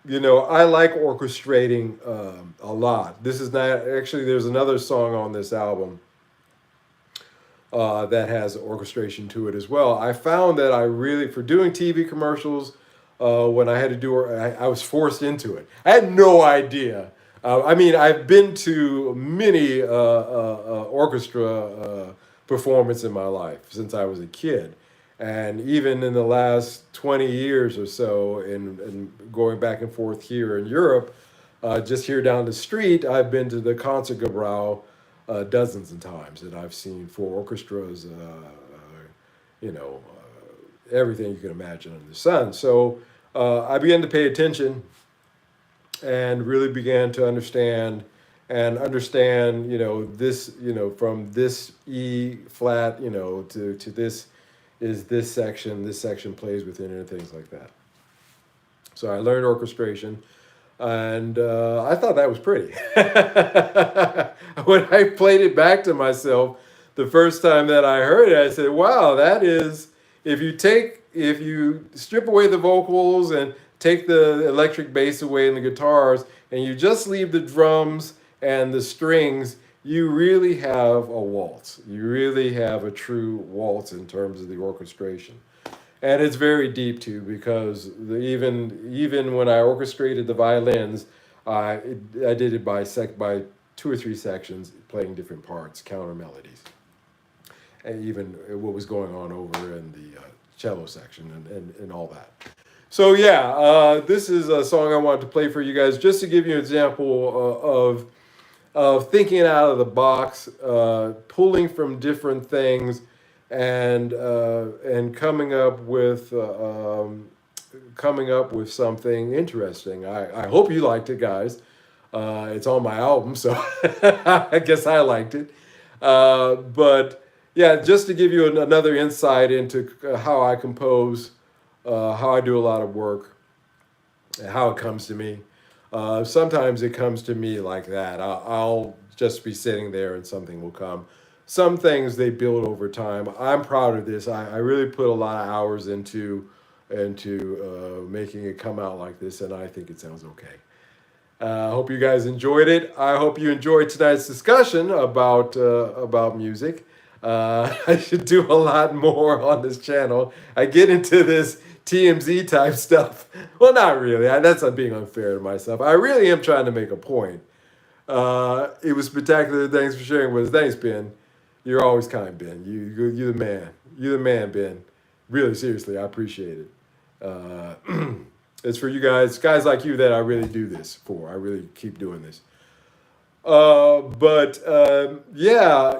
You know, I like orchestrating a lot. This is not actually. There's another song on this album that has orchestration to it as well. I found that I really, for doing TV commercials, when I had to do, I was forced into it. I had no idea. I mean, I've been to many orchestra performances in my life since I was a kid. And even in the last 20 years or so, in going back and forth here in Europe, just here down the street, I've been to the Concertgebouw dozens of times that I've seen for orchestras, you know, everything you can imagine under the sun. So I began to pay attention and really began to understand, you know, this, you know, from this E flat, you know, to this is this section plays within it, and things like that. So I learned orchestration, and I thought that was pretty. When I played it back to myself the first time that I heard it, I said, wow, that is, if you strip away the vocals and take the electric bass away and the guitars, and you just leave the drums and the strings, you really have a waltz. You really have a true waltz in terms of the orchestration. And it's very deep too, because even when I orchestrated the violins, I did it by 2 or 3 sections, playing different parts, counter melodies, and even what was going on over in the cello section and all that. So yeah, this is a song I wanted to play for you guys, just to give you an example of thinking out of the box, pulling from different things, and coming up with something interesting. I hope you liked it, guys. It's on my album, so I guess I liked it. But yeah, just to give you another insight into how I compose, how I do a lot of work, and how it comes to me. Sometimes it comes to me like that. I'll just be sitting there and something will come. Some things they build over time. I'm proud of this. I really put a lot of hours into making it come out like this, and I think it sounds okay. I hope you guys enjoyed it. I hope you enjoyed tonight's discussion about music. I should do a lot more on this channel. I get into this TMZ type stuff. Well, not really. That's not being unfair to myself. I really am trying to make a point. It was spectacular. Thanks for sharing with us. Thanks, Ben. You're always kind, Ben. You're the man. You're the man, Ben. Really, seriously, I appreciate it. It's for you guys like you, that I really do this for. I really keep doing this. But yeah,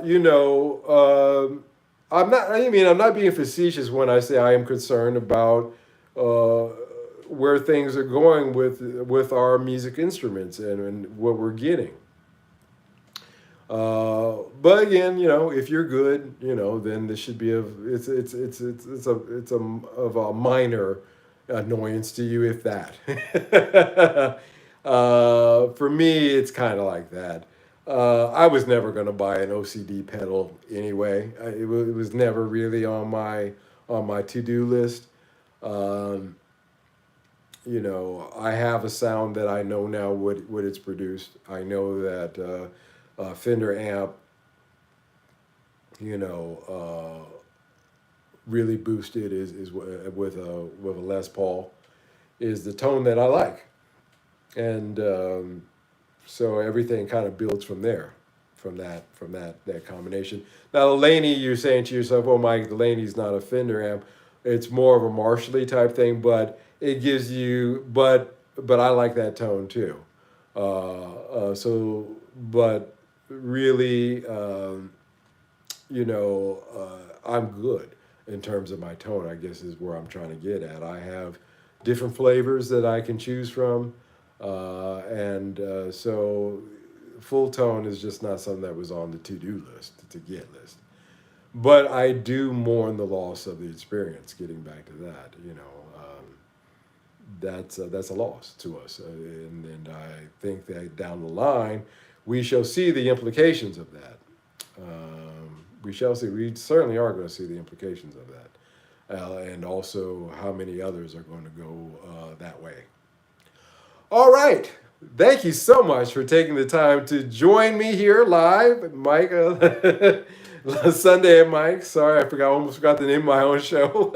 I'm not. I mean, I'm not being facetious when I say I am concerned about uh, where things are going with our music instruments and what we're getting. But again, if you're good, then this should be of a minor annoyance to you, if that. For me, it's kind of like that. I was never going to buy an OCD pedal anyway. It was never really on my to do list. Um, I have a sound that I know now what it's produced. I know that Fender amp, you know, really boosted is with a Les Paul is the tone that I like, and so everything kind of builds from there, from that combination. Now the Laney, you're saying to yourself, "Oh, Mike, the Laney's not a Fender amp; it's more of a Marshall type thing." But it gives you, but I like that tone too. But really, I'm good in terms of my tone, I guess is where I'm trying to get at. I have different flavors that I can choose from. And so full tone is just not something that was on the to-do list, to get list. But I do mourn the loss of the experience, getting back to that, that's a loss to us. And I think that down the line, we shall see the implications of that. We shall see. We certainly are going to see the implications of that, and also how many others are going to go that way. All right. Thank you so much for taking the time to join me here live, Mike. Sunday at Mike's. Sorry, I almost forgot the name of my own show.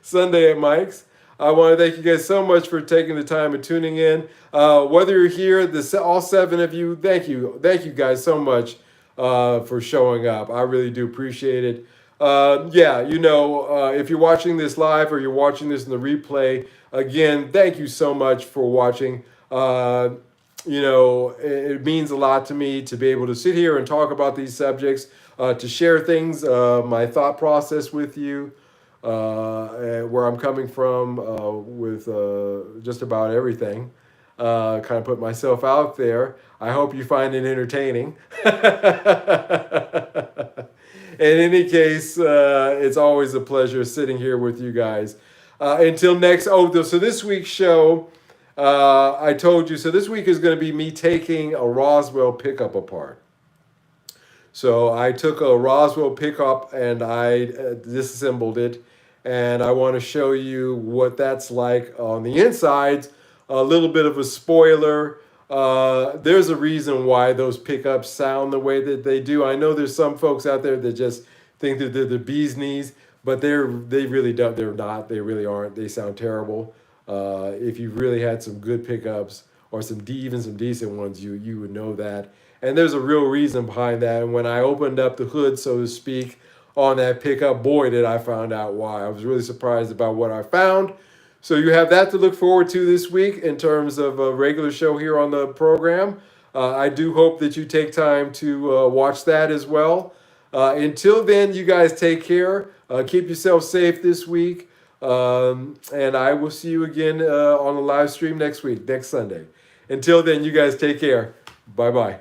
Sunday at Mike's. I want to thank you guys so much for taking the time and tuning in. Whether you're here, all seven of you, thank you guys so much for showing up. I really do appreciate it. If you're watching this live or you're watching this in the replay, again, thank you so much for watching. It means a lot to me to be able to sit here and talk about these subjects, to share things, my thought process with you, and where I'm coming from with just about everything. Kind of put myself out there. I hope you find it entertaining. In any case, it's always a pleasure sitting here with you guys. Until next, so this week's show, I told you, so this week is going to be me taking a Roswell pickup apart. So I took a Roswell pickup and I disassembled it, and I want to show you what that's like on the insides. A little bit of a spoiler. There's a reason why those pickups sound the way that they do. I know there's some folks out there that just think that they're the bee's knees, but they really don't. They're not. They really aren't. They sound terrible. If you really had some good pickups or even some decent ones, you would know that. And there's a real reason behind that. And when I opened up the hood, so to speak, on that pickup, boy, did I find out why. I was really surprised about what I found. So you have that to look forward to this week in terms of a regular show here on the program. I do hope that you take time to watch that as well. Until then, you guys take care. Keep yourself safe this week. And I will see you again on the live stream next week, next Sunday. Until then, you guys take care. Bye-bye.